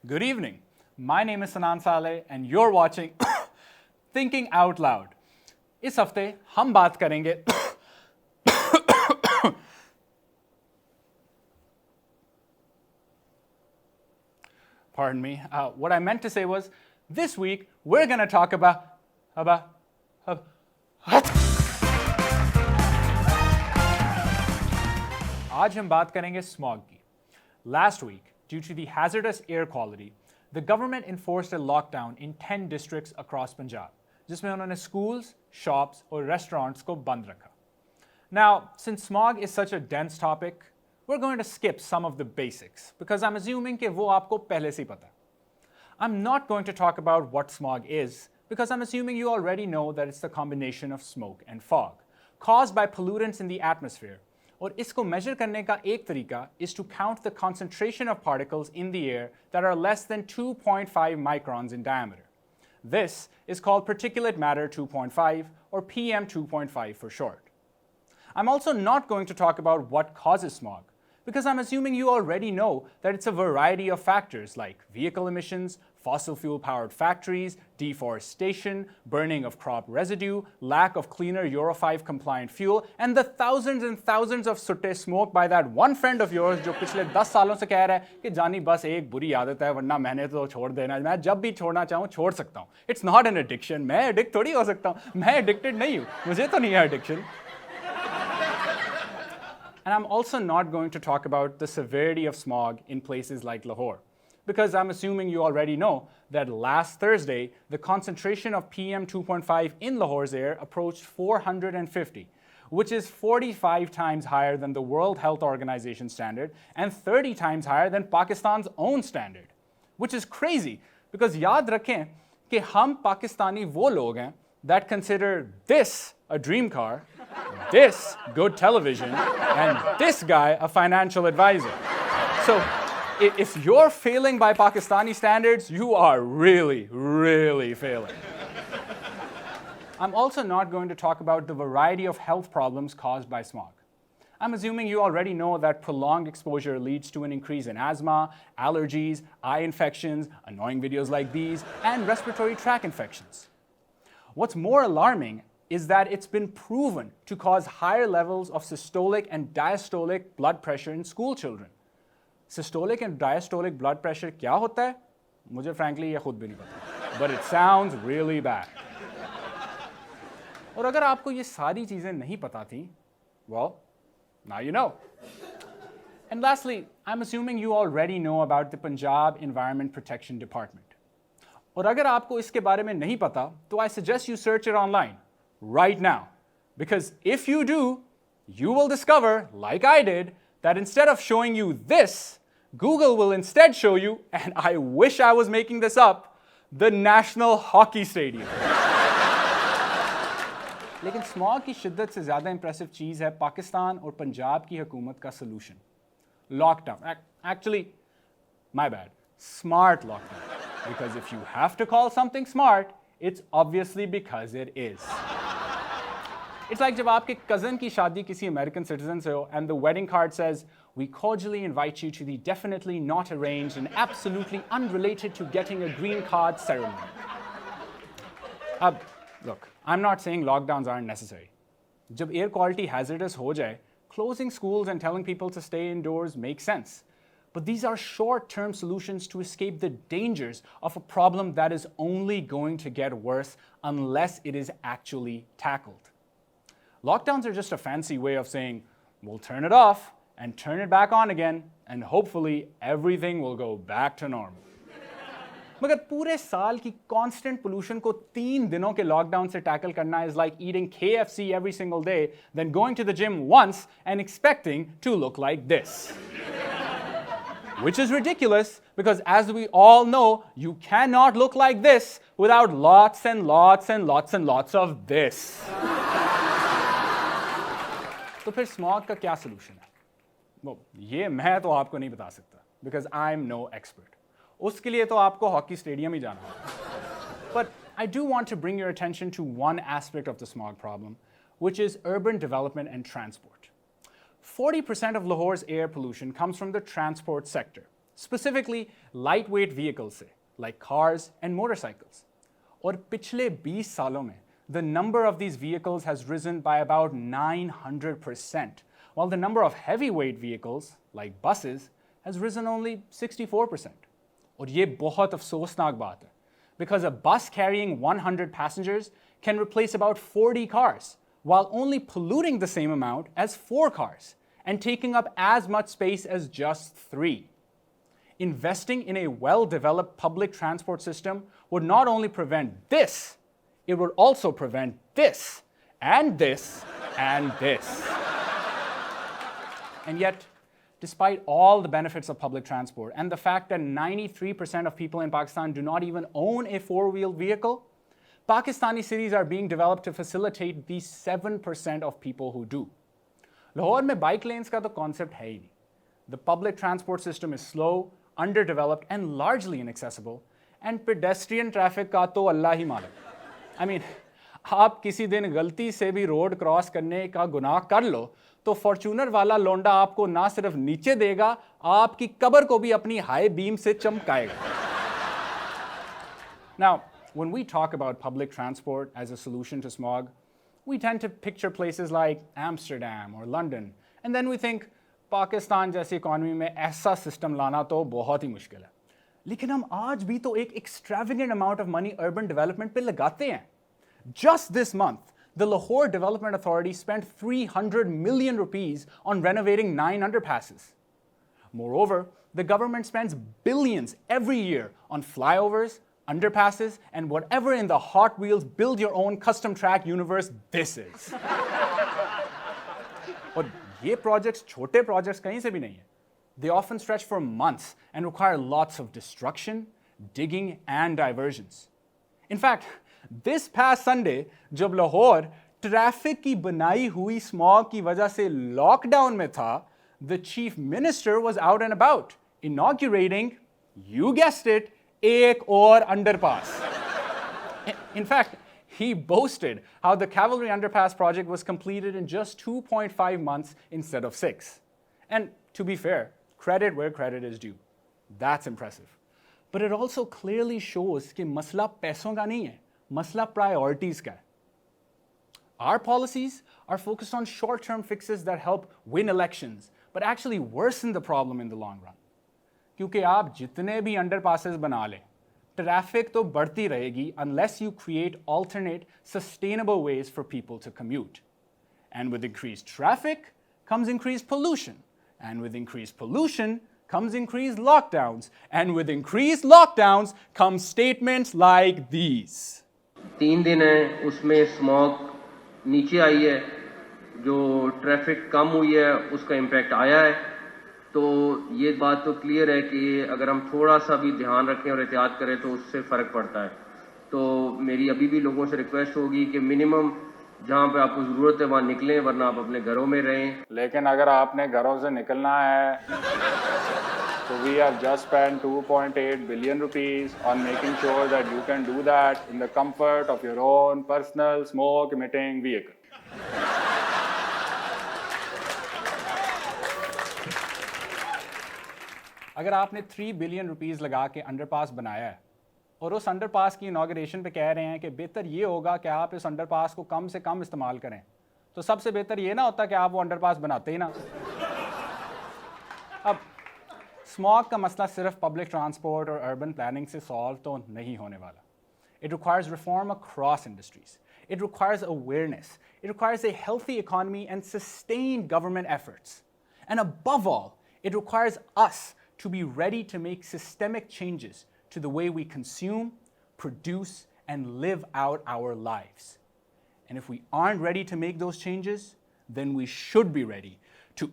Good evening. My name is Sanan Saleh and you're watching Thinking Out Loud. इस हफ्ते हम बात करेंगे Pardon me. What I meant to say was, this week we're going to talk about आज हम बात करेंगे smog की. Last week, due to the hazardous air quality, the government enforced a lockdown in 10 districts across Punjab, जिसमें उन्होंने schools, shops और restaurants को बंद रखा. Now, since smog is such a dense topic, we're going to skip some of the basics because I'm assuming कि वो आपको पहले से ही पता. I'm not going to talk about what smog is because I'm assuming you already know that it's the combination of smoke and fog caused by pollutants in the atmosphere. और इसको measure करने का एक तरीका is to count the concentration of particles in the air that are less than 2.5 microns in diameter. This is called particulate matter 2.5 or PM 2.5 for short. I'm also not going to talk about what causes smog because I'm assuming you already know that it's a variety of factors like vehicle emissions, fossil fuel powered factories, deforestation, burning of crop residue, lack of cleaner Euro 5 compliant fuel, and the thousands and thousands of soot smoke by that one friend of yours जो पिछले 10 सालों से कह रहा है कि जानी बस एक बुरी आदत है वरना मैंने तो छोड़ देना मैं जब भी छोड़ना चाहूँ छोड़ सकता हूँ. It's not an addiction. मैं addict थोड़ी हो सकता हूँ. मैं addicted नहीं हूँ. मुझे तो नहीं है addiction. And I'm also not going to talk about the severity of smog in places like Lahore, because I'm assuming you already know that last Thursday, the concentration of PM 2.5 in Lahore's air approached 450, which is 45 times higher than the World Health Organization standard and 30 times higher than Pakistan's own standard, which is crazy, because याद रखें कि हम पाकिस्तानी वो लोग हैं that consider this a dream car, this good television, and this guy a financial advisor. So if you're failing by Pakistani standards, you are really, really failing. I'm also not going to talk about the variety of health problems caused by smog. I'm assuming you already know that prolonged exposure leads to an increase in asthma, allergies, eye infections, annoying videos like these, and respiratory tract infections. What's more alarming is that it's been proven to cause higher levels of systolic and diastolic blood pressure in school children. Systolic and diastolic blood pressure क्या होता है? मुझे frankly ये खुद भी नहीं पता. But it sounds really bad. और अगर आपको ये सारी चीजें नहीं पता थी, well, now you know. And lastly, I'm assuming you already know about the Punjab Environment Protection Department. और अगर आपको इसके बारे में नहीं पता, तो I suggest you search it online right now. Because if you do, you will discover, like I did, that instead of showing you this, Google will instead show you, and I wish I was making this up, the National Hockey Stadium. लेकिन smog की शिद्दत से ज़्यादा impressive चीज़ है पाकिस्तान और पंजाब की हुकूमत का solution. Lockdown. Actually, my bad. Smart lockdown. Because if you have to call something smart, it's obviously because it is. It's like जब आपके cousin की शादी किसी American citizen से हो and the wedding card says, "We cordially invite you to the definitely not arranged and absolutely unrelated to getting a green card ceremony." Look, I'm not saying lockdowns aren't necessary. जब air quality hazardous हो जाए, closing schools and telling people to stay indoors makes sense. But these are short-term solutions to escape the dangers of a problem that is only going to get worse unless it is actually tackled. Lockdowns are just a fancy way of saying, we'll turn it off and turn it back on again, and hopefully everything will go back to normal. मगर पूरे साल की constant pollution को 3 दिनों के lockdown से tackle करना is like eating KFC every single day, then going to the gym once and expecting to look like this. Which is ridiculous because as we all know, you cannot look like this without lots and lots and lots and lots of this. तो फिर smog का क्या solution है? वो ये मैं तो आपको नहीं बता सकता because I'm no expert. उसके लिए तो आपको hockey stadium ही जाना होगा. But I do want to bring your attention to one aspect of the smog problem, which is urban development and transport. 40% of Lahore's air pollution comes from the transport sector. specifically lightweight vehicles से, like cars and motorcycles. और पिछले 20 सालों में, the number of these vehicles has risen by about 900%, while the number of heavyweight vehicles, like buses, has risen only 64%. और ये बहुत अफसोसनाक बात है, because a bus carrying 100 passengers can replace about 40 cars, while only polluting the same amount as 4 cars, and taking up as much space as just 3. Investing in a well-developed public transport system would not only prevent this, it would also prevent this, and this, and this. And yet, despite all the benefits of public transport and the fact that 93% of people in Pakistan do not even own a four-wheeled vehicle, Pakistani cities are being developed to facilitate the 7% of people who do. Lahore में bike lanes का तो concept है ही नहीं. The public transport system is slow, underdeveloped, and largely inaccessible, and pedestrian traffic का तो अल्लाह ही मालूम. I mean, आप किसी दिन गलती से भी रोड क्रॉस करने का गुनाह कर लो तो फॉर्च्यूनर वाला लोंडा आपको ना सिर्फ नीचे देगा, आपकी कब्र को भी अपनी हाई बीम से चमकाएगा. Now, when we talk about public transport as a solution to smog, we tend to picture places like Amsterdam or London, and then we think Pakistan जैसी इकोनॉमी में ऐसा सिस्टम लाना तो बहुत ही मुश्किल है. लेकिन हम आज भी तो एक extravagant amount of money urban development पे लगाते हैं. Just this month, the Lahore Development Authority spent 300 million rupees on renovating 9 underpasses. Moreover, the government spends billions every year on flyovers, underpasses, and whatever in the Hot Wheels build your own custom track universe this is. और ये projects छोटे projects कहीं से भी नहीं है. They often stretch for months and require lots of destruction, digging, and diversions. In fact, this past Sunday, जब Lahore traffic की बनाई हुई स्मॉग की वजह से लॉकडाउन में था, the chief minister was out and about, inaugurating, you guessed it, एक और underpass. In fact, he boasted how the Cavalry Underpass project was completed in just 2.5 months instead of 6. And to be fair, credit where credit is due. That's impressive. But it also clearly shows कि मसला पैसों का नहीं है, मसला priorities का है. Our policies are focused on short-term fixes that help win elections, but actually worsen the problem in the long run. क्योंकि आप जितने भी underpasses बना लें, traffic तो बढ़ती रहेगी unless you create alternate, sustainable ways for people to commute. And with increased traffic comes increased pollution. And with increased pollution comes increased lockdowns. And with increased lockdowns come statements like these. 3 दिन है उसमें smog नीचे आई है, जो traffic कम हुई है उसका impact आया है. तो ये बात तो क्लियर है कि अगर हम थोड़ा सा भी ध्यान रखें और एहतियात करें तो उससे फ़र्क पड़ता है. तो मेरी अभी भी लोगों से रिक्वेस्ट होगी कि मिनिमम जहाँ पे आपको ज़रूरत है वहाँ निकलें, वरना आप अपने घरों में रहें. लेकिन अगर आपने घरों से निकलना है so we have just spent 2.8 billion rupees on making sure that you can do that in the comfort of your own personal smoke-emitting vehicle. अगर आपने 3 billion rupees लगा के अंडरपास बनाया है और उस अंडरपास की इनॉग्रेशन पे कह रहे हैं कि बेहतर ये होगा कि आप इस अंडरपास को कम से कम इस्तेमाल करें, तो सबसे बेहतर ये ना होता कि आप वो अंडरपास बनाते ही ना. अब स्मॉग का मसला सिर्फ पब्लिक ट्रांसपोर्ट और अर्बन प्लानिंग से सॉल्व तो नहीं होने वाला. It requires reform across industries. It requires awareness. It requires a healthy economy and sustained government efforts. And above all, it requires us to be ready to make systemic changes to the way we consume, produce, and live out our lives. And if we aren't ready to make those changes, then we should be ready to